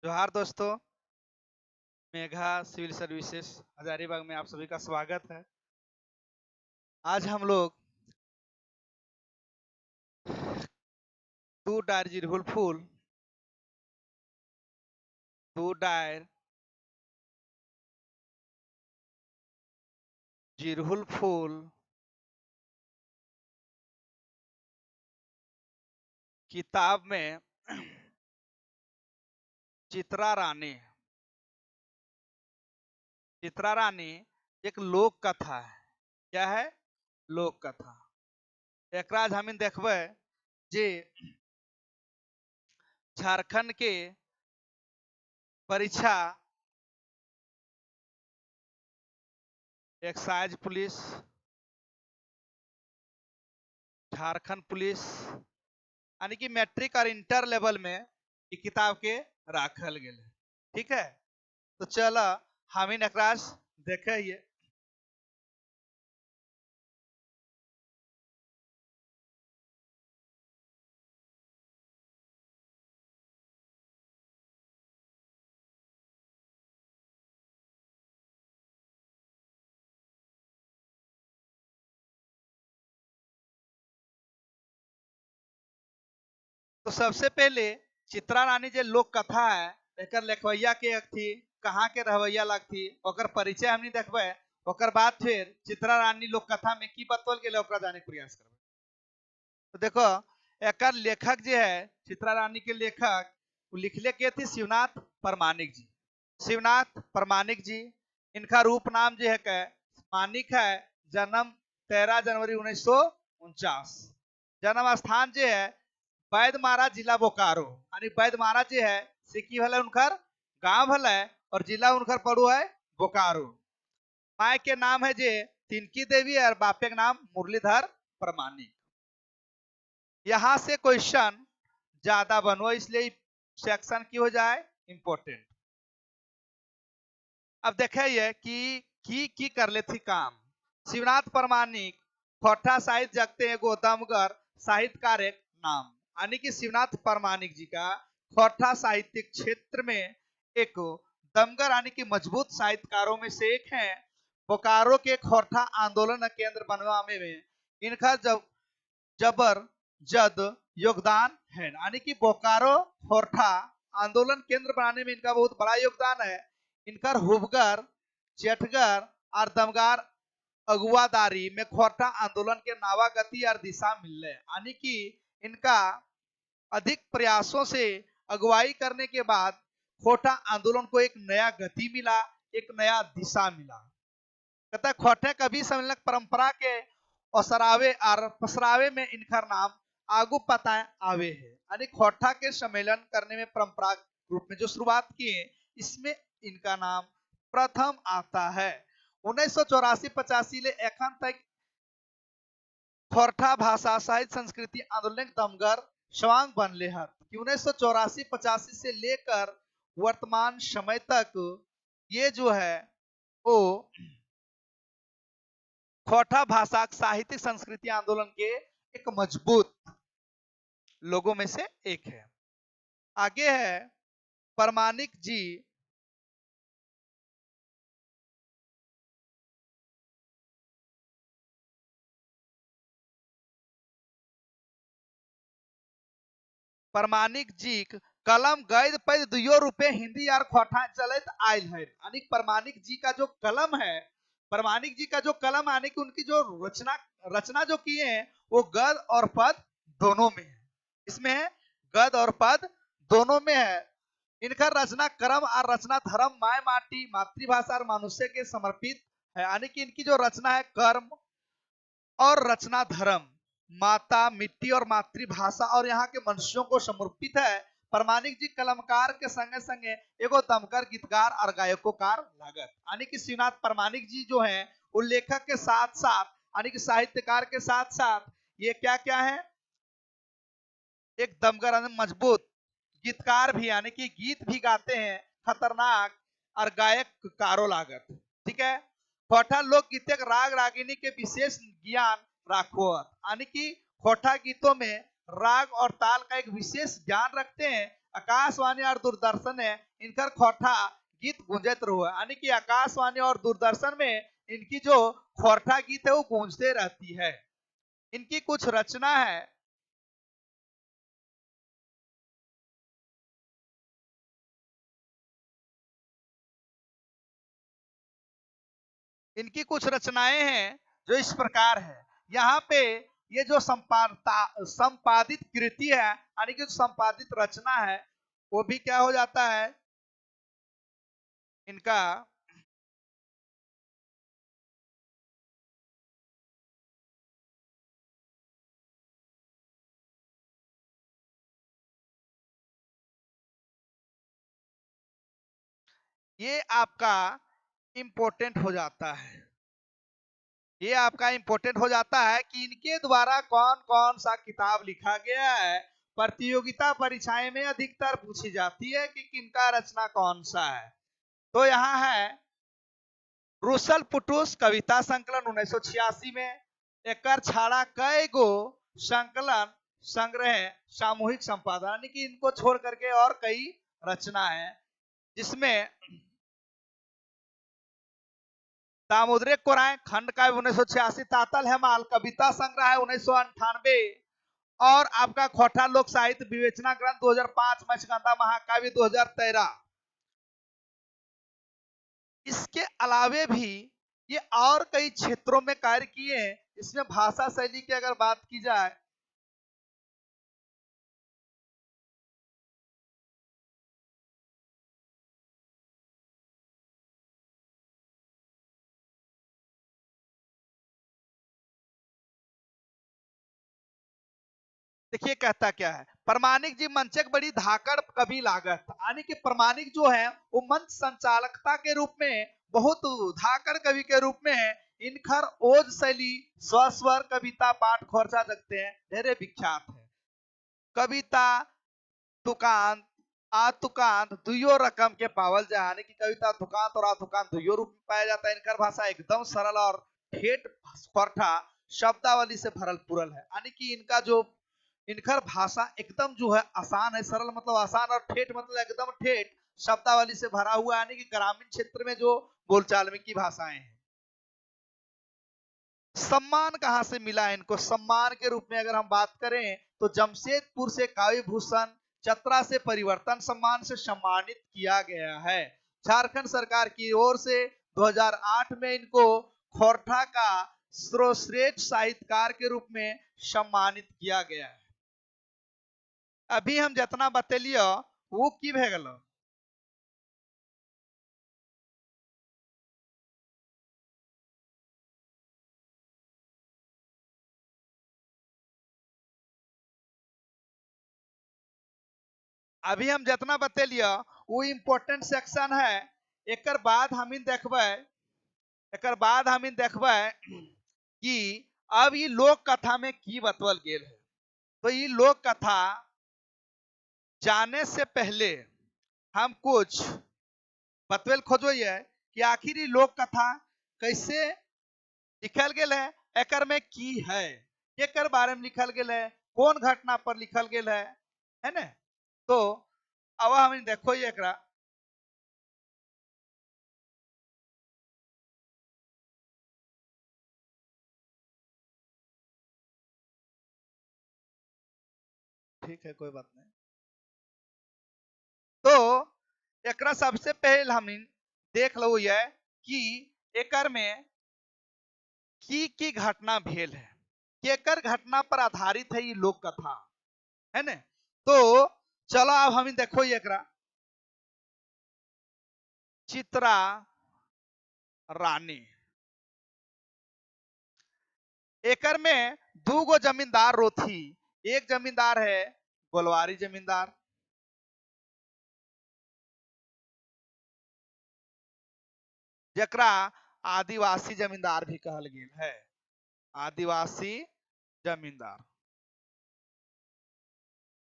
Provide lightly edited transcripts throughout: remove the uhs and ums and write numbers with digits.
जोहार दोस्तों। Megha civil services Hazaribagh में आप सभी का स्वागत है। आज हम लोग टू डायर जिरहुल फूल टू डायर जिरहुल फूल किताब में चित्रा रानी चित्रा रानी एक लोक कथा है। क्या है? लोक कथा। एकरा आज हम देखबे जे झारखंड के परीक्षा एक्साइज पुलिस, झारखंड पुलिस यानी कि मैट्रिक और इंटर लेवल में ई किताब के राखल गेल है। ठीक है, तो चल हम इन एकरास देखे हिये। तो सबसे पहले चित्रा रानी जे लोक कथा है, एकर लेखवैया के थी, कहाँ के रहवैया लग थी, ओकर परिचय हमनी देखबे। ओकर बाद फिर चित्रा रानी लोक कथा में की बतवल गेल ओकरा जाने के प्रयास करबे। तो देखो, एकर लेखक जे है, चित्रा रानी के लेखक वो लिखले के थे शिवनाथ परमाणिक जी। शिवनाथ परमाणिक जी, इनका रूप नाम जो है के मानिक है। जन्म 13 जनवरी 1949। जन्म स्थान जो है बैदमारा जिला बोकारो, यानी बैदमारा जो है से की भले उनकर गांव भले और जिला उनकर पड़ो है बोकारो। माय के नाम है जे तिनकी देवी और बापे के नाम मुरलीधर परमाणिक। यहाँ से क्वेश्चन ज्यादा बनो, इसलिए सेक्शन की हो जाए इंपोर्टेंट। अब देखे की कर ले थी काम। शिवनाथ परमाणिक खोटा साहित्य जगते एगो दमगर साहित्यकार एक नाम, यानी कि शिवनाथ परमाणिक जी का खोटा साहित्यिक क्षेत्र में एक दमगर यानी कि मजबूत साहित्यकारों में से एक है। बोकारो के खोटा आंदोलन केंद्र बनवाने में इनका जबर जद योगदान है, यानी कि बोकारो खोरठा आंदोलन केंद्र बनाने में इनका बहुत बड़ा योगदान है। इनकर हुबगर, चेटगर और दमगार अगुवादारी में खोरठा आंदोलन के नावा गति और दिशा मिलने, यानी कि इनका अधिक प्रयासों से अगुवाई करने के बाद खोटा आंदोलन को एक नया गति मिला, एक नया दिशा मिला। कहता खोटे कवि सम्मेलन परंपरा के ओसरावे और पसरावे में इनका नाम आगू पता आवे है, यानी खोटा के सम्मेलन करने में परंपरा रूप में जो शुरुआत किए, इसमें इनका नाम प्रथम आता है। 1984-85 ले एखन तक खोरठा भाषा साहित्य संस्कृति आंदोलन दमगर स्वांग बनले है कि 1984-85 से लेकर वर्तमान समय तक ये जो है वो खोटा भाषा साहित्यिक संस्कृति आंदोलन के एक मजबूत लोगों में से एक है। आगे है परमाणिक जी। परमाणिक जी कलम गैद पैद 2 रुपए हिंदी और खोटा चलत आयल है, यानी परमाणिक जी का जो कलम है, परमाणिक जी का जो कलम आने की उनकी जो रचना रचना जो किए हैं वो गद और पद दोनों में है। इसमें है गद और पद दोनों में है। इनका रचना क्रम और रचना धर्म माय माटी मातृभाषा और मनुष्य के समर्पित है, यानी कि इनकी जो रचना है कर्म और रचना धर्म, माता मिट्टी और मातृभाषा और यहाँ के मनुष्यों को समर्पित है। परमाणिक जी कलमकार के संगे संगे एगो दमकर गीतकार और गायकोकार लागत, यानी कि शिवनाथ परमाणिक जी जो हैं वो लेखक के साथ साथ यानी कि साहित्यकार के साथ साथ ये क्या क्या है, एक दमगर मजबूत गीतकार भी, यानी कि गीत भी गाते हैं, खतरनाक और गायक कारो लागत। ठीक है, खोटा लोकगीत राग रागिनी के विशेष ज्ञान राखो, यानी कि खोटा गीतों में राग और ताल का एक विशेष ज्ञान रखते हैं आकाशवाणी और दूरदर्शन है इनकर खोरठा गीत गूंजत रहो, यानी कि आकाशवाणी और दूरदर्शन में इनकी जो खोरठा गीत है वो गूंजते रहती है। इनकी कुछ रचना है। इनकी कुछ रचनाएं हैं जो इस प्रकार है। यहाँ पे ये जो संपादित कृति है, यानी कि संपादित रचना है, वो भी क्या हो जाता है इनका। ये आपका इम्पोर्टेंट हो जाता है। ये आपका इम्पोर्टेंट हो जाता है कि इनके द्वारा कौन कौन सा किताब लिखा गया है। प्रतियोगिता परीक्षाएं में अधिकतर पूछी जाती है कि किनका रचना कौन सा है। तो यहाँ है रुसल पुटुस कविता संकलन 1986 में। एकर छाड़ा कई गो संकलन संग्रह सामूहिक संपादन, यानी कि इनको छोड़ करके और कई रचना है, जिसमें सामुद्रिक कोराएं खंड का 1986, तातल हेमाल कविता संग्रह है 1998, और आपका खोटा लोक साहित्य विवेचना ग्रंथ 2005, मत्स्यगंधा महाकाव्य 2013। इसके अलावे भी ये और कई क्षेत्रों में कार्य किए हैं। इसमें भाषा शैली की अगर बात की जाए, देखिए कहता क्या है। प्रमाणिक जी मंचक बड़ी धाकड़ कवि लागत, यानी कि प्रमाणिक जो है वो मंच संचालकता के रूप में बहुत धाकड़ कवि के रूप में है। इनखर ओज शैली स्वस्वर कविता पाठ खोरचा जगते हैं ढेरे विख्यात है। कविता तुकांत आतुकांत दुयो रकम के पावल जाए, यानी कि कविता तुकांत और आतुकांत दुयो रूप में पाया जाता है। इनकर भाषा एकदम सरल और ठेठ खोरठा शब्दावली से भरल पुरल है, यानी कि इनका जो इनकर भाषा एकदम जो है आसान है। सरल मतलब आसान, और ठेठ मतलब एकदम ठेठ शब्दावली से भरा हुआ, यानी कि ग्रामीण क्षेत्र में जो बोलचाल में की भाषाएं हैं। सम्मान कहां से मिला इनको? सम्मान के रूप में अगर हम बात करें तो जमशेदपुर से काव्य भूषण, चतरा से परिवर्तन सम्मान से सम्मानित किया गया है। झारखंड सरकार की ओर से 2008 में इनको खोरठा का सर्वश्रेष्ठ साहित्यकार के रूप में सम्मानित किया गया है। अभी हम जितना बतेलियो वो की भे गलो। अभी हम जितना बतेलियो वो इम्पोर्टेंट सेक्शन है। एकर बाद हम इन देखबे, एकर बाद हम इन देखबे कि अब ये लोक कथा में की बतवल गेल है। तो ये लोक कथा जाने से पहले हम कुछ बतवेल खोजो ये कि आखिर ये लोक कथा कैसे लिखल गेल है, एकर में की है, एकर बारे में लिखल गेल है, कौन घटना पर लिखल गेल है ना। तो अब हम देखो ये एकरा। ठीक है, कोई बात नहीं। तो एकरा सबसे पहले हम देख लो ये कि एकर में की घटना भेल है, केकर घटना पर आधारित है ये लोक कथा, है ना। तो चलो अब हम देखो ये एकरा। चित्रा रानी, एकर में दू गो जमींदार रोथी। एक जमींदार है गोलवारी जमींदार, जकरा आदिवासी जमींदार भी कहल गेल है। आदिवासी जमींदार।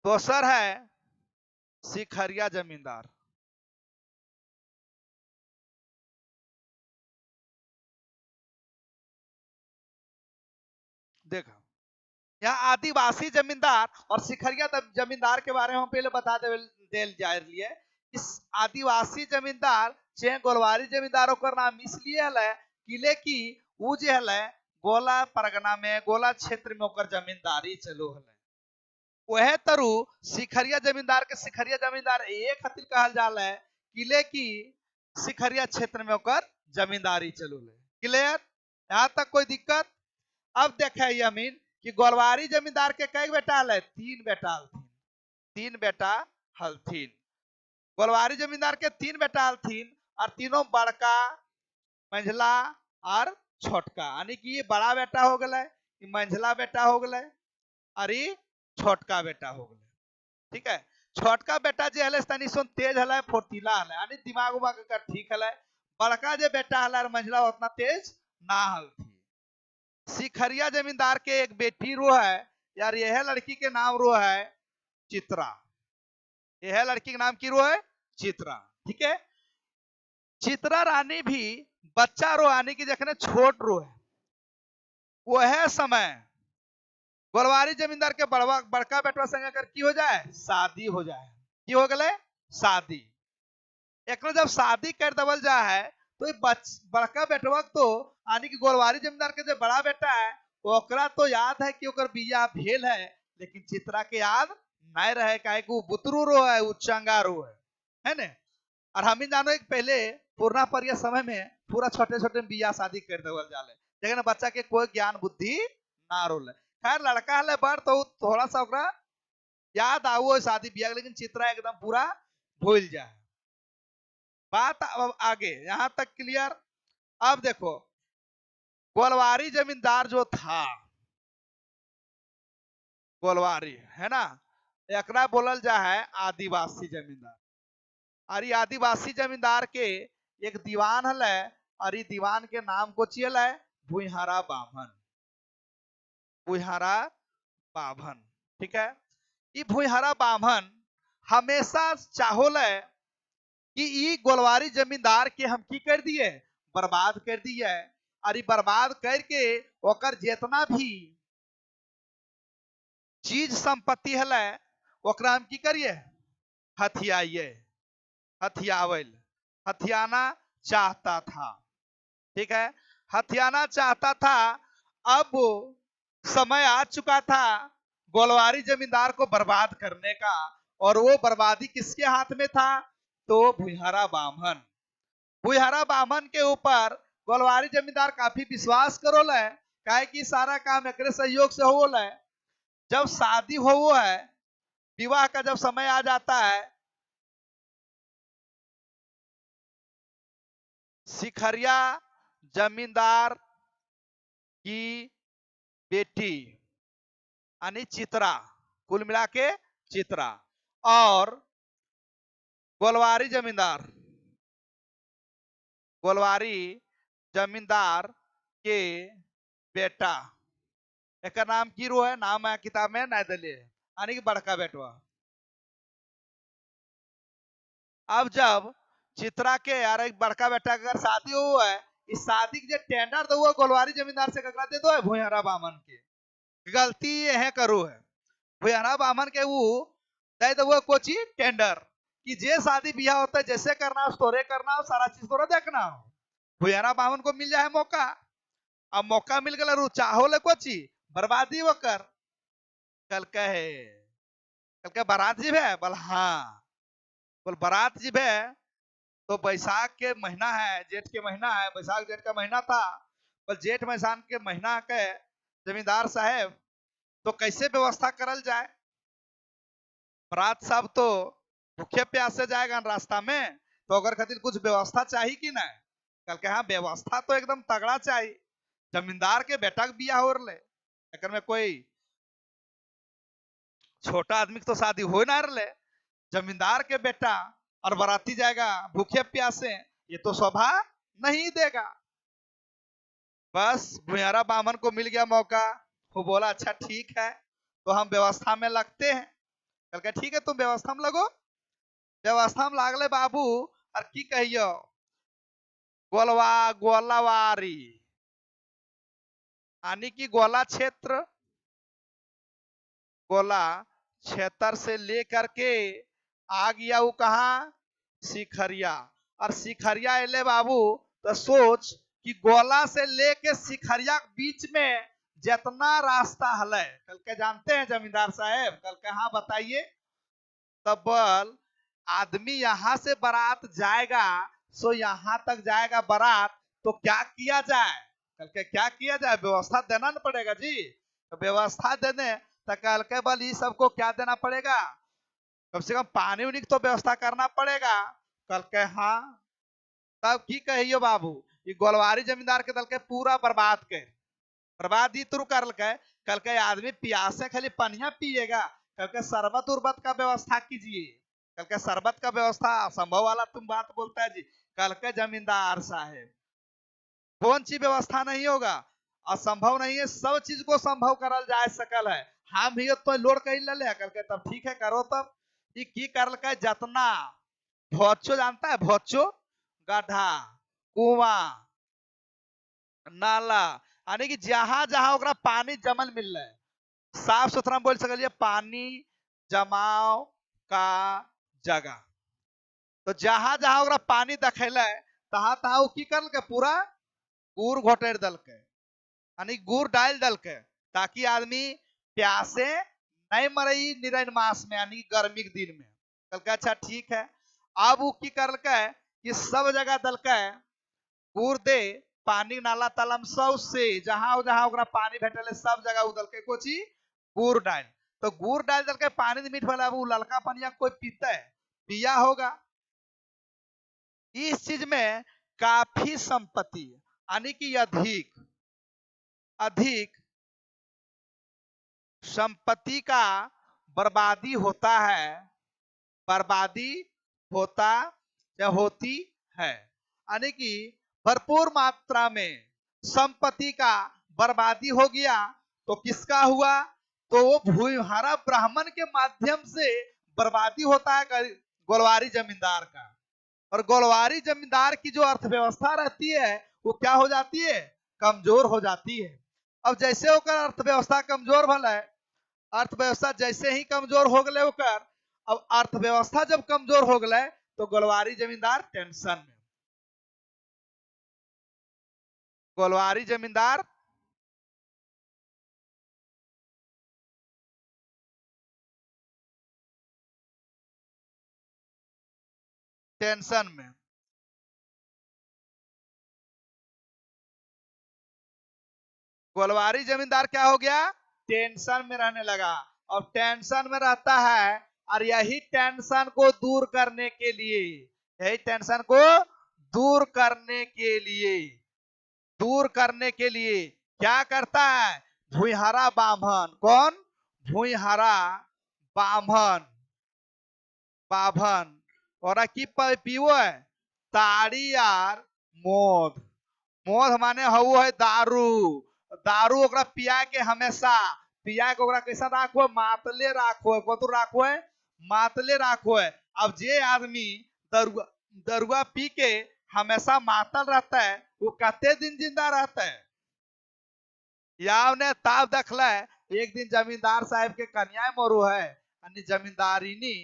दोसर है सिखरिया जमींदार। देखा, यहाँ आदिवासी जमींदार और सिखरिया जमींदार के बारे में हम पहले बता देल जा रही है। इस आदिवासी जमींदार चे गोलवारी जमींदारों का नाम इसलिए है किले की वो जे है गोला परगना में गोला क्षेत्र में ओकर जमींदारी चलो है। वह तरु शिखरिया जमींदार के शिखरिया जमींदार एक खातिर कहल जाला है किले की शिखरिया क्षेत्र में ओकर जमींदारी चलो है। क्लियर, यहाँ तक कोई दिक्कत? अब देखे यमीन कि गोलवारी जमींदार के कई बेटा हल? तीन बेटा हलथिन। तीन बेटा हलथिन। गोलवारी जमींदार के तीन बेटा हलथिन और तीनों बड़का मंझला और छोटका, यानी कि ये बड़ा बेटा हो गया, मंझला बेटा हो गया और ये छोटका बेटा हो गया। ठीक है, छोटका बेटा जो है तनी सुन तेज है, फुर्तीला है, यानी दिमाग उमाग का ठीक है। बड़का जो बेटा है मंझला उतना तेज ना हल थी। शिखरिया जमींदार के एक बेटी रो है यार, यह लड़की के नाम रो है चित्रा। यह लड़की के नाम की रो है चित्रा। ठीक है, चित्रा रानी भी बच्चा रो यानी कि जखने छोट रो है वह समय गोलवारी जमींदार के बड़का बेटवा संग अगर की हो जाए शादी हो जाए। की हो गए शादी। एक जब शादी कर दबल जा है तो बड़का बेटवा तो यानी कि गोलवारी जमींदार के जो बड़ा बेटा है ओकरा तो याद है कि ओकर बिया भेल है, लेकिन चित्रा के याद नहीं रहे काहे कि बुतरू रो है, चंगा रो है ने। और हम ही जानो एक पहले पूर्णा परिया समय में पूरा छोटे छोटे बिया शादी कर देवल जाले, लेकिन बच्चा के कोई ज्ञान बुद्धि ना रोले। खैर लड़का है बड़ तो थोड़ा सा ओकरा याद आओ शादी बिया, लेकिन चित्रा एकदम पूरा भूल जाए। बात अब आगे यहां तक क्लियर। अब देखो गोलवारी जमींदार जो था, गोलवारी है ना, एकरा बोलल जा है आदिवासी जमींदार। और ये आदिवासी जमींदार के एक दीवान है और ये दीवान के नाम को चियल है भुइहारा बाभन। भुइहारा बाभन। ठीक है, ये भुइहारा बाभन हमेशा चाहोल है कि ई गोलवारी जमींदार के हम की कर दिए बर्बाद कर दिए, और ये बर्बाद करके ओकर जितना भी चीज संपत्ति है ओकरा हम की करिए हथियाइए। हथियावल हथियाना चाहता था। ठीक है, हथियाना चाहता था। अब समय आ चुका था गोलवारी जमींदार को बर्बाद करने का, और वो बर्बादी किसके हाथ में था? तो भुइहारा बामन। भुइहारा बामन के ऊपर गोलवारी जमींदार काफी विश्वास करोल है, काहे कि सारा काम एक सहयोग से होल है। जब शादी हो है, विवाह का जब समय आ जाता है, शिखरिया जमींदार की बेटी यानी चित्रा, कुल मिला के चित्रा, और गोलवारी जमींदार के बेटा, एक नाम की रो है, नाम है किताब में नहीं दलिए, यानी कि बड़का बेटवा। अब जब चित्रा के यार एक बड़का बेटा अगर शादी हुआ है, इस शादी के टेंडर दो गोलवारी जमींदार से ककरा दे दो है भुइहारा बामन के। गलती यह करो है भुइहारा बामन के वो दे दो कोची टेंडर कि जे शादी ब्याह होता है जैसे करना हो तोरे करना हो, सारा चीज तोरा देखना हो। भुइहारा बामन को मिल जाए मौका। अब मौका मिल गया चाहो ले कोची बर्बादी वो कर। कल के बारात जी है बोल हाँ, बोल बारात जी है तो बैसाख के महीना है, जेठ के महीना है, बैसाख जेठ का महीना था। पर जेठ मैसान के महीना के जमींदार साहब तो कैसे व्यवस्था करल जाए? बारात साहब तो भूखे प्यासे जाएगा रास्ता में, तो अगर खातिर कुछ व्यवस्था चाहिए कि नहीं? कल के हाँ व्यवस्था तो एकदम तगड़ा चाहिए। जमींदार के बेटा के बिया हो रहे, अगर में कोई छोटा आदमी तो शादी हो ना रहे, जमींदार के बेटा और बाराती जाएगा भूखे प्यासे, ये तो शोभा नहीं देगा। बस भुइहारा बामन को मिल गया मौका, वो बोला अच्छा ठीक है तो हम व्यवस्था में लगते हैं। कल के ठीक है तुम व्यवस्था में लगो। व्यवस्था में लागले बाबू, और की कहियो गोलावारी यानी कि गोला क्षेत्र से लेकर के आ गया वो कहा शिखरिया। और शिखरिया एले बाबू तो सोच कि गोला से लेके शिखरिया के बीच में जितना रास्ता हले, कल के जानते हैं जमींदार साहब, कल के हाँ बताइए। तब आदमी यहाँ से बारात जाएगा, सो यहाँ तक जाएगा बारात, तो क्या किया जाए, कल के क्या किया जाए, व्यवस्था देना न पड़ेगा जी। तो व्यवस्था देने तो कल के बल ये सबको क्या देना पड़ेगा, कम से कम पानी उनी की तो व्यवस्था करना पड़ेगा। कल के हाँ। तब की कहियो बाबू, ये गोलवारी जमींदार के दल के पूरा बर्बाद कर, बर्बाद ही तुर कर के। कल के आदमी प्यासे खाली पनिया पिएगा, कल के शरबत उर्बत का व्यवस्था कीजिए। कल के शरबत का व्यवस्था असंभव वाला तुम बात बोलता है जी। कल के जमींदार साहेब कौन सी व्यवस्था नहीं होगा, असंभव नहीं है, सब चीज को संभव करल जा सकल है। हम ही तो लोड कही ले कल के, तब ठीक है करो। तब ये की करल के जतना भोचो जानता है, भोचो गड्ढा कुआं नाला, यानी कि जहां जहां ओकरा पानी जमल मिल रहा है, साफ सुथरा बोल सकलिए पानी जमाव का जगह। तो जहां जहां ओकरा पानी दखेला है, तहां तहां वो की करल के पूरा गुड़ घोटेर दल के, यानी गुड़ डाल दल के, ताकि आदमी प्यासे नहीं मरई निरन मास में, यानी गर्मी के दिन में। कल के अच्छा ठीक है। अब वो की करल के कि सब जगह दल के गुड़ दे, पानी नाला तालाब सब से जहां जहां ओकरा पानी भेटल सब जगह उदल के कोची गुड़ डाल। तो गुड़ डाल दल के पानी मीठ वाला वो ललका पनिया कोई पीता है, पिया होगा। इस चीज में काफी संपत्ति, यानी कि अधिक अधिक संपत्ति का बर्बादी होता है, बर्बादी होता या होती है, यानी कि भरपूर मात्रा में संपत्ति का बर्बादी हो गया। तो किसका हुआ, तो वो भूमिहारा ब्राह्मण के माध्यम से बर्बादी होता है गोलवारी जमींदार का। और गोलवारी जमींदार की जो अर्थव्यवस्था रहती है वो क्या हो जाती है, कमजोर हो जाती है। अब जैसे होकर अर्थव्यवस्था कमजोर भला है, अर्थव्यवस्था जैसे ही कमजोर हो गए ओकर, अब अर्थव्यवस्था जब कमजोर हो गए तो गोलवारी जमींदार टेंशन में, गोलवारी जमींदार टेंशन में। गोलवारी जमींदार क्या हो गया, टेंशन में रहने लगा। और टेंशन में रहता है, और यही टेंशन को दूर करने के लिए, यही टेंशन को दूर करने के लिए, दूर करने के लिए क्या करता है, भूइहारा बाभन, कौन, भूइहारा बाभन, बाभन और की पीवो है, ताड़ी यार मोद, मोद माने हु है दारू, दारू ओकरा पिया के हमेशा, पिया के ओकरा कैसा राखो, मातले राखो, कतु राखो है, मातले राखो है। अब जे आदमी दरुआ दरुआ पी के हमेशा मातल रहता है, वो कते दिन जिंदा रहता है। याव ने ताव देखला है, एक दिन जमींदार साहब के कन्या मरो है, यानी जमींदारिनी,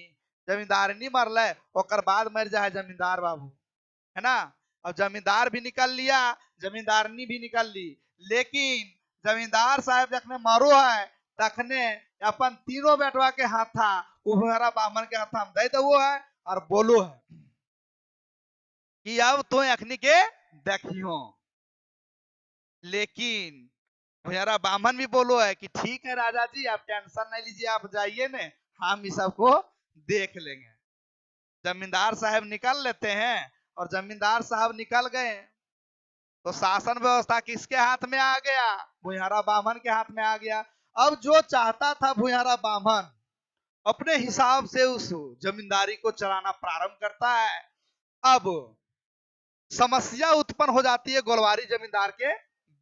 जमींदारिनी मरल है, ओकर बाद मर जाए जमींदार बाबू, है ना। अब जमींदार भी निकल लिया, जमींदारनी भी निकल ली, लेकिन जमींदार साहब जखने मरो है तखने अपन तीनों बेटवा के हाथ था उभरा बामन के हाथ हम दे दो है, और बोलो है कि अब तो अखनी के देखियो। लेकिन भैया बामन भी बोलो है कि ठीक है राजा जी, आप टेंशन नहीं लीजिए, आप जाइए ने, हम इस सबको देख लेंगे। जमींदार साहब निकल लेते हैं, और जमींदार साहब निकल गए तो शासन व्यवस्था किसके हाथ में आ गया, भुइहारा बामन के हाथ में आ गया। अब जो चाहता था भुइहारा बामन अपने हिसाब से उस जमींदारी को चलाना प्रारंभ करता है। अब समस्या उत्पन्न हो जाती है गोलवारी जमींदार के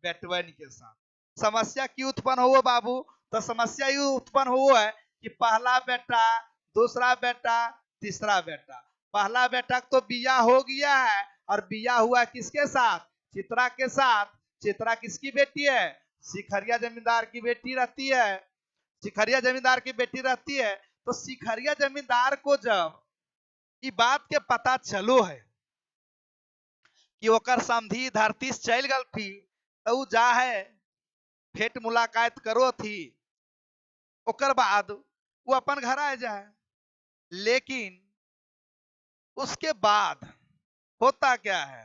बेटवन के साथ। समस्या क्यों उत्पन्न हो बाबू, तो समस्या ये उत्पन्न हो है कि पहला बेटा, दूसरा बेटा, तीसरा बेटा, पहला बेटा तो बिया हो गया है, और बिया हुआ किसके साथ, चित्रा के साथ। चित्रा किसकी बेटी है, शिखरिया जमींदार की बेटी रहती है, शिखरिया जमींदार की बेटी रहती है। तो शिखरिया जमींदार को जब ई बात के पता चलो है कि ओकर समधी धरती से चल गल थी, तो जा है भेंट मुलाकात करो थी, ओकर बाद वो अपन घर आ जाए। लेकिन उसके बाद होता क्या है,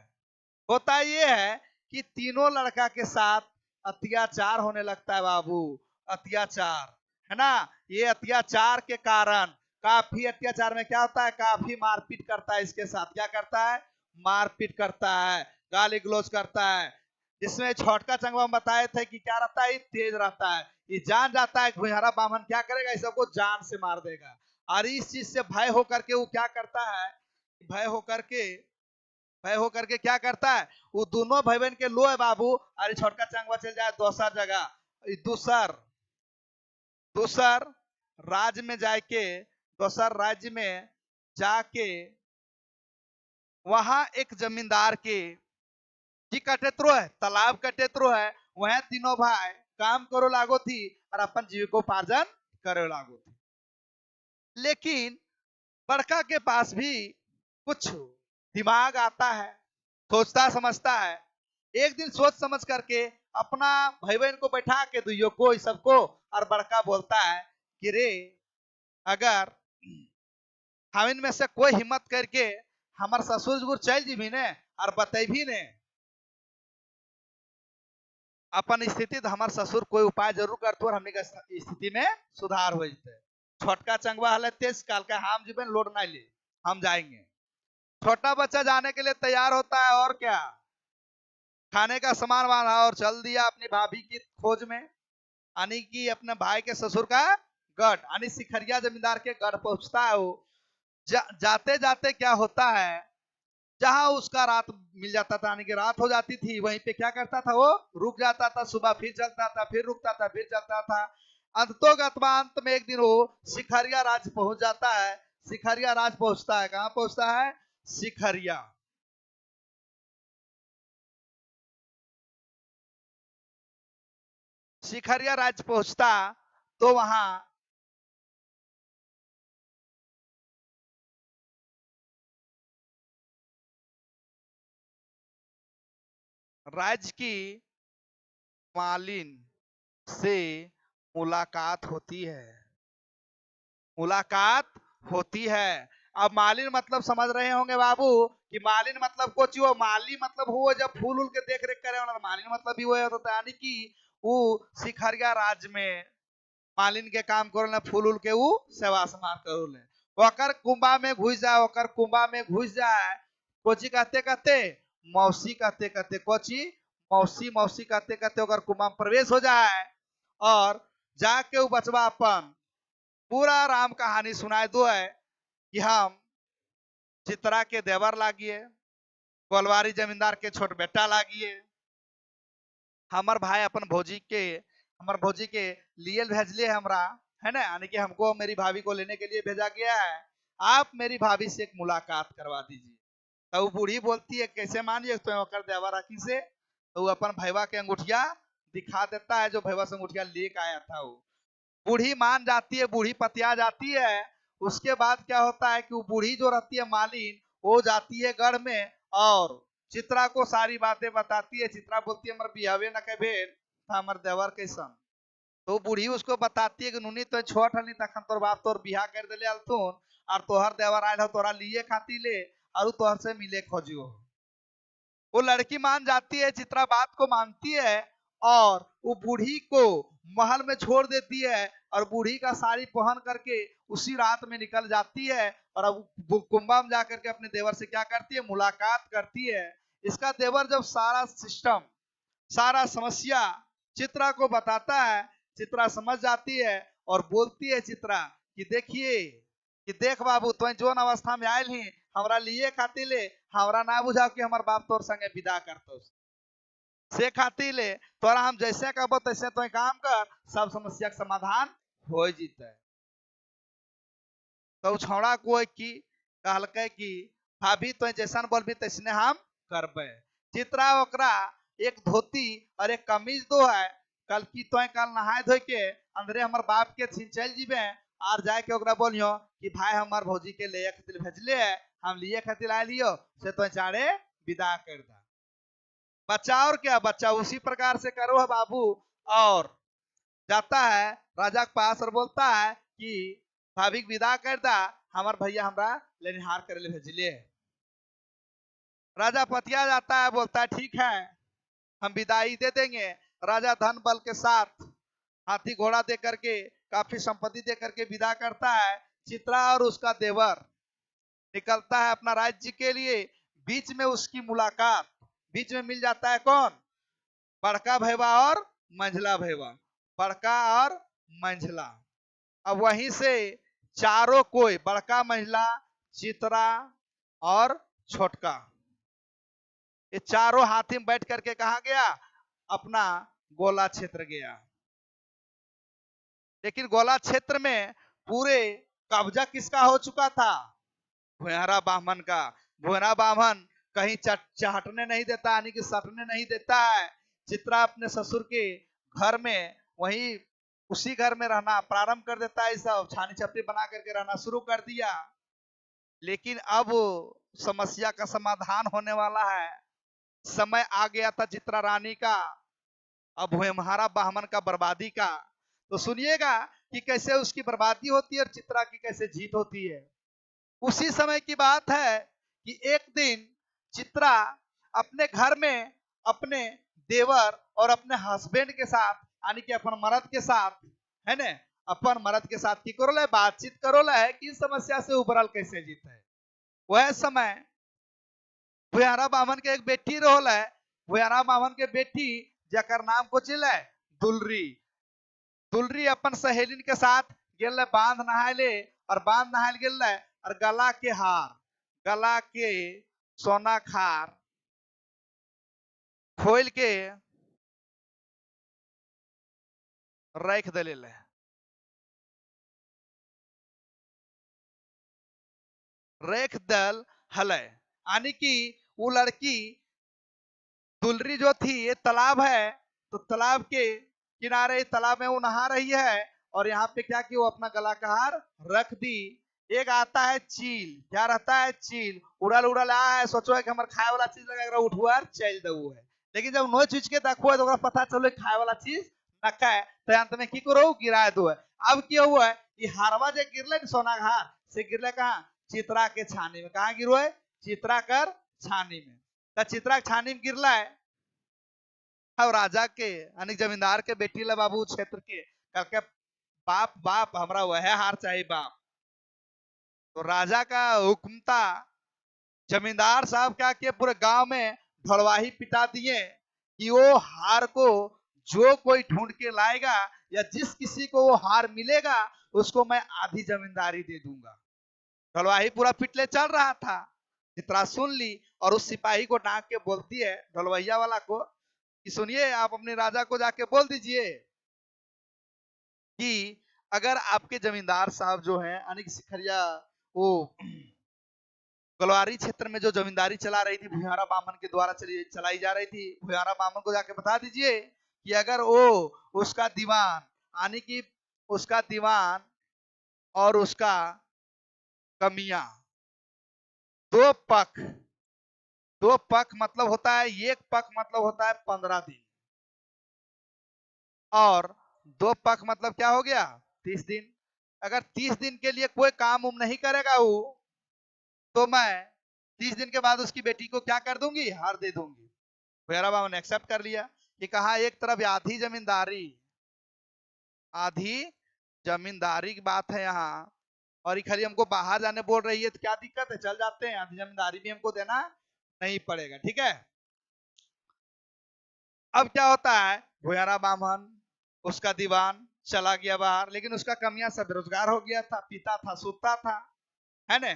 होता ये है कि तीनों लड़का के साथ अत्याचार होने लगता है बाबू। अत्याचार है ना, ये अत्याचार के कारण काफी अत्याचार में क्या होता है, काफी मारपीट करता है इसके साथ। क्या करता है, मारपीट करता है, गाली गलौज करता है। जिसमें छोटका चंगवा में बताए थे कि क्या रहता है, तेज रहता है, ये जान जाता है भुइहारा बामन क्या करेगा, इस सबको जान से मार देगा। और इस चीज से भय होकर के वो क्या करता है, भय होकर के भय होकर के क्या करता है, वो दोनों भाई बहन के लो है बाबू। अरे छोटका चंगवा चल जाए दोसर जगह, दूसर दूसर राज्य में जाके, दोसर राज्य में जाके वहां एक जमींदार के जी कटेत्रो है, तालाब कटेत्रो है, वह तीनों भाई काम करो लागो थी और अपन जीविकोपार्जन करो लागो थी। लेकिन बड़का के पास भी कुछ दिमाग आता है, सोचता समझता है। एक दिन सोच समझ करके अपना भाई बहन को बैठा के दुइयों को सबको, और बड़का बोलता है कि रे, अगर हम इनमें से कोई हिम्मत करके हमार ससुर जुर चल जीबी ने और बतेबी ने अपन स्थिति, तो हमार ससुर कोई उपाय जरूर करते और हमने स्थिति में सुधार हो जाते। छोटका चंगवा हल तेज काल का हम जीवन लोड ना ले, हम जाएंगे। छोटा बच्चा जाने के लिए तैयार होता है, और क्या, खाने का सामान बांधा और चल दिया अपनी भाभी की खोज में, यानी कि अपने भाई के ससुर का गढ़, यानी सिखरिया जमींदार के गढ़ पहुंचता है वो। जाते जाते क्या होता है, जहां उसका रात मिल जाता था, यानी कि रात हो जाती थी, वहीं पे क्या करता था वो, रुक जाता था। सुबह फिर चलता था, फिर रुकता था, फिर चलता था। अंत में एक दिन वो सिखरिया राज पहुंच जाता है। सिखरिया राज पहुंचता है, कहां पहुंचता है, सिखरिया। सिखरिया राज पहुंचता तो वहां राज्य की मालिन से मुलाकात होती है, मुलाकात होती है। अब मालिन मतलब समझ रहे होंगे बाबू कि मालिन मतलब कुछ वो, माली मतलब हुआ जब फूल उल के देख रेख करे वाला, मालिन मतलब भी वो होता है, यानी कि वो सिखरिया राज्य में मालिन के काम करो, फूल उल के वो सेवा समार करो ले। ओकर कुंबा में घुस जाए, ओकर कुंबा में घुस जाए, कोची कहते कहते, मौसी कहते कहते, कोची, मौसी, मौसी कहते कहते ओकर कुंबा में प्रवेश हो जाए। और जाके वो बचवा अपन पूरा राम कहानी सुनाए दो है कि हम चित्रा के देवर लागिए, कोलवारी जमींदार के छोट बेटा लागिए, हमार भाई अपन भौजी के, हमार भौजी के लिए भेजलिए हमरा, है ना, यानी कि हमको मेरी भाभी को लेने के लिए भेजा गया है। आप मेरी भाभी से एक मुलाकात करवा दीजिए। तो वो बूढ़ी बोलती है कैसे मानिए, तो कर देवर आखी से, तो वो अपन भैया के अंगूठिया दिखा देता है, जो भैया से अंगूठिया लेके आया था वो। बूढ़ी मान जाती है, बूढ़ी पतिया जाती है। उसके बाद क्या होता है कि वो बूढ़ी जो रहती है मालिन, वो जाती है गढ़ में और चित्रा को सारी बातें बताती है। चित्रा बोलती है हमारे बिहावे न के भेल था, हमारे देवर कैसन। तो बूढ़ी उसको बताती है कि नुनी तो छोट हली तखन तोर बाप तोर बिहा कर दिले अलतुन, और तोहर देवर आयल हो तोरा लिए खाती ले, और तोहर से मिले खोजियो। वो लड़की मान जाती है, चित्रा बात को मानती है, और वो बूढ़ी को महल में छोड़ देती है, और बूढ़ी का साड़ी पहन करके उसी रात में निकल जाती है। और अब कुंभा में जाकर के अपने देवर से क्या करती है, मुलाकात करती है। इसका देवर जब सारा सिस्टम, सारा समस्या चित्रा को बताता है, चित्रा समझ जाती है और बोलती है चित्रा कि देखिए, कि देख बाबू तो जोन अवस्था में आयल ही हमरा लिए खाती ले, हमरा ना बुझाओ कि हमार बाप तोर संगे विदा करतो से खाती ले, तोरा हम जैसे कहबो तैसे तो काम कर, सब समस्या के समाधान हो जीते। तो छौड़ा को की कहलकै कि भाभी तो जैसन बोलबी तैसने हम करबे। चित्रा ओकरा एक धोती और एक कमीज दो है, कल की तो कल नहाए धोए के अंदरे हमार बाप के छिन चल जीबे, आर जाए के ओकरा बोलियो कि भाई हमार भौजी के ले खातिर भेजले है, हम लिए खातिर आ लियो से तो चारे विदा कर दा। बच्चा और क्या, बच्चा उसी प्रकार से करो है बाबू। और जाता है राजा के पास और बोलता है कि भाभी विदा कर दा, हमार भैया हमरा लेनिहार करे ले भेजले है। राजा पतिया जाता है, बोलता है ठीक है हम विदाई दे देंगे। राजा धन बल के साथ हाथी घोड़ा दे करके, काफी संपत्ति दे करके विदा करता है। चित्रा और उसका देवर निकलता है अपना राज्य के लिए। बीच में उसकी मुलाकात, बीच में मिल जाता है कौन, बड़का भैया और मंझला भैया, बड़का और मंझला। अब वहीं से चारों कोई, बड़का मंझला, चित्रा और छोटका, ये चारों हाथी में बैठ करके कहा गया, अपना गोला क्षेत्र गया। लेकिन गोला क्षेत्र में पूरे कब्जा किसका हो चुका था, भुयारा बामन का। भुयारा बामन कहीं चहटने नहीं देता, यानी कि सटने नहीं देता है। चित्रा अपने ससुर के घर में, वही उसी घर में रहना प्रारंभ कर देता है, सब छानी छपरी बना करके रहना शुरू कर दिया। लेकिन अब समस्या का समाधान होने वाला है। समय आ गया था चित्रा रानी का, अब भुयारा बामन का बर्बादी का। तो सुनिएगा कि कैसे उसकी बर्बादी होती है और चित्रा की कैसे जीत होती है। उसी समय की बात है कि एक दिन चित्रा अपने घर में अपने देवर और अपने हस्बैंड के साथ, यानी कि अपन मर्द के साथ, है ने, अपन मर्द के साथ की करोल है, बातचीत करोल है कि समस्या से उबरल कैसे जीत है। वह समय भुयारा बामन के एक बेटी रोल है। भुयारा बामन के बेटी जकर नाम को चिल है दुलरी। दुलरी अपन सहेलिन के साथ गेल बांध नहाय ले, और बांध नहाय गेल और गला के हार, गला के सोना खार खोल के रख दिले। रख दल हल, यानी कि वो लड़की दुलरी जो थी, ये तालाब है तो तालाब के किनारे तालाब में वो नहा रही है, और यहाँ पे क्या कि वो अपना गला का हार रख दी। एक आता है चील, क्या रहता है चील, उड़ल उड़ल आ है, सोचो है कि हमारे खाए वाला चीज लगा उठुआ चल दो है। लेकिन जब नोच उच के देखो है तो पता चलो खाए वाला चीज नका है, तो अंत में की करो गिरा दो है। अब क्या हुआ है, ये हारवा जो गिरले सोना हार से गिरले कहा, चित्रा के छानी में। कहा गिरो है, चित्रा कर छानी में। तो चित्रा के छानी में गिरला है। और राजा के यानी जमींदार के बेटी ला बाबू क्षेत्र के करके, बाप बाप हमरा वह हार चाहिए बाप। तो राजा का हुक्म था, जमींदार साहब क्या किए, पूरे गांव में ढलवाही पिटा दिए कि वो हार को जो कोई ढूंढ के लाएगा, या जिस किसी को वो हार मिलेगा, उसको मैं आधी जमींदारी दे दूंगा। ढलवाही पूरा पिटले चल रहा था। चित्रा सुन ली और उस सिपाही को डांट के बोलती है, ढलवैया वाला को, कि सुनिए आप अपने राजा को जाके बोल दीजिए कि अगर आपके जमींदार साहब जो हैं, यानी कि सिखरिया, वो गलवारी क्षेत्र में जो जमींदारी चला रही थी भुयारा बामन के द्वारा चलाई जा रही थी, भुयारा बामन को जाके बता दीजिए कि अगर वो उसका दीवान, यानी कि उसका दीवान और उसका कमियां, दो पक्ष, दो पक्ष मतलब होता है, एक पक्ष मतलब होता है 15 दिन, और दो पक्ष मतलब क्या हो गया 30 दिन। अगर 30 दिन के लिए कोई काम उम नहीं करेगा वो, तो मैं 30 दिन के बाद उसकी बेटी को क्या कर दूंगी, हार दे दूंगी। भैरव बाबा ने एक्सेप्ट कर लिया कि कहा एक तरफ आधी जमींदारी, आधी जमींदारी की बात है यहाँ, और ये खाली हमको बाहर जाने बोल रही है, तो क्या दिक्कत है, चल जाते हैं, आधी जमींदारी भी हमको देना नहीं पड़ेगा, ठीक है। अब क्या होता है, भुयारा बामन उसका दीवान चला गया बाहर, लेकिन उसका कमियां सब बेरोजगार हो गया था, पीता था सूता था, है ना।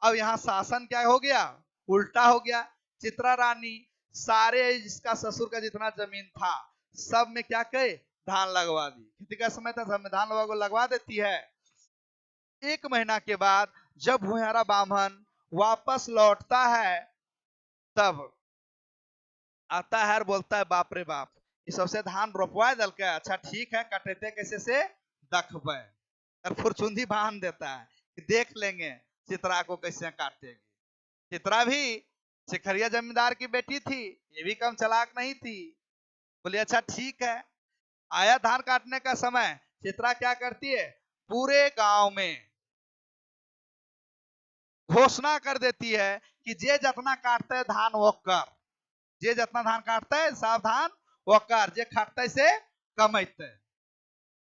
अब यहाँ शासन क्या हो गया, उल्टा हो गया। चित्रा रानी सारे इसका ससुर का जितना जमीन था सब में क्या कहे, धान लगवा दी। खेती का समय था, सब में धान लगवा देती है। 1 महीना के बाद जब भुयारा बामन वापस लौटता है, तब आता है और बोलता है बाप रे बाप, ये सबसे धान रोपवा दल के, अच्छा ठीक है, कटेते कैसे से दखबे। और फुरचुंदी बांध देता है कि देख लेंगे चित्रा को कैसे काटेगी। चित्रा भी शिखरिया जमींदार की बेटी थी, ये भी कम चालाक नहीं थी। बोले अच्छा ठीक है। आया धान काटने का समय, चित्रा क्या करती है, पूरे गांव में घोषणा कर देती है कि जे जितना काटता है धान वो कर, जे जितना धान काटता है सावधान वो कर, जे खाटता से कमाते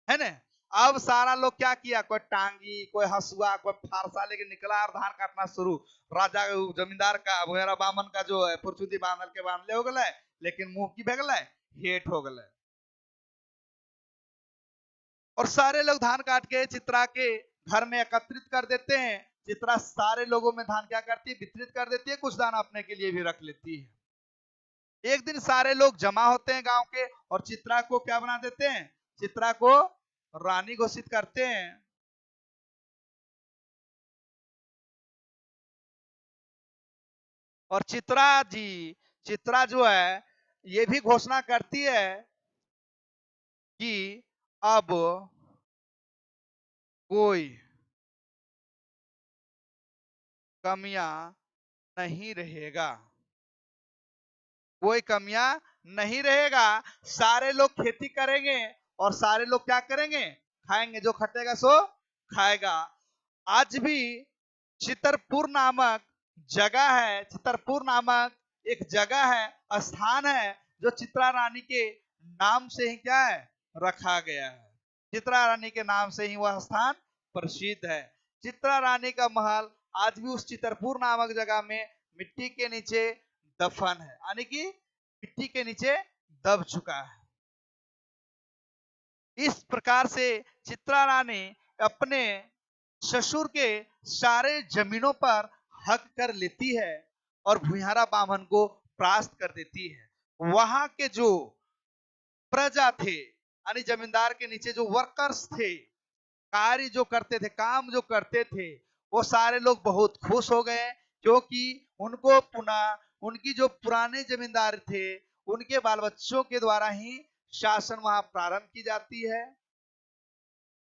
है ना। अब सारा लोग क्या किया, कोई टांगी, कोई हसुआ, कोई फारसा लेके निकला और धान काटना शुरू। राजा जमींदार का भुयारा बामन का जो है पुरचुदी बांधल के बांधले हो गए, लेकिन मुंह की भेगल हेट हो गए। और सारे लोग धान काट के चित्रा के घर में एकत्रित कर देते हैं। चित्रा सारे लोगों में धान क्या करती है, वितरित कर देती है, कुछ दाना अपने के लिए भी रख लेती है। एक दिन सारे लोग जमा होते हैं गांव के और चित्रा को क्या बना देते हैं, चित्रा को रानी घोषित करते हैं। और चित्रा जो है ये भी घोषणा करती है कि अब कोई कमियां नहीं रहेगा, कोई कमियां नहीं रहेगा। सारे लोग खेती करेंगे और सारे लोग क्या करेंगे, खाएंगे, जो खटेगा सो खाएगा। आज भी चितरपुर नामक जगह है, चितरपुर नामक एक जगह है, स्थान है, जो चित्रा रानी के नाम से ही क्या है, रखा गया है। चित्रा रानी के नाम से ही वह स्थान प्रसिद्ध है। चित्रा रानी का महल आज भी उस चितरपुर नामक जगह में मिट्टी के नीचे दफन है, यानी कि मिट्टी के नीचे दब चुका है। इस प्रकार से चित्रा रानी अपने ससुर के सारे जमीनों पर हक कर लेती है और भुयारा बामन को परास्त कर देती है। वहां के जो प्रजा थे, यानी जमींदार के नीचे जो वर्कर्स थे, कार्य जो करते थे, काम जो करते थे, वो सारे लोग बहुत खुश हो गए, क्योंकि उनको पुनः उनकी जो पुराने जमींदार थे उनके बाल बच्चों के द्वारा ही शासन वहां प्रारंभ की जाती है।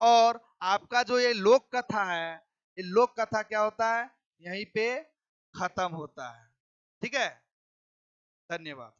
और आपका जो ये लोक कथा है, ये लोक कथा क्या होता है, यहीं पे खत्म होता है। ठीक है, धन्यवाद।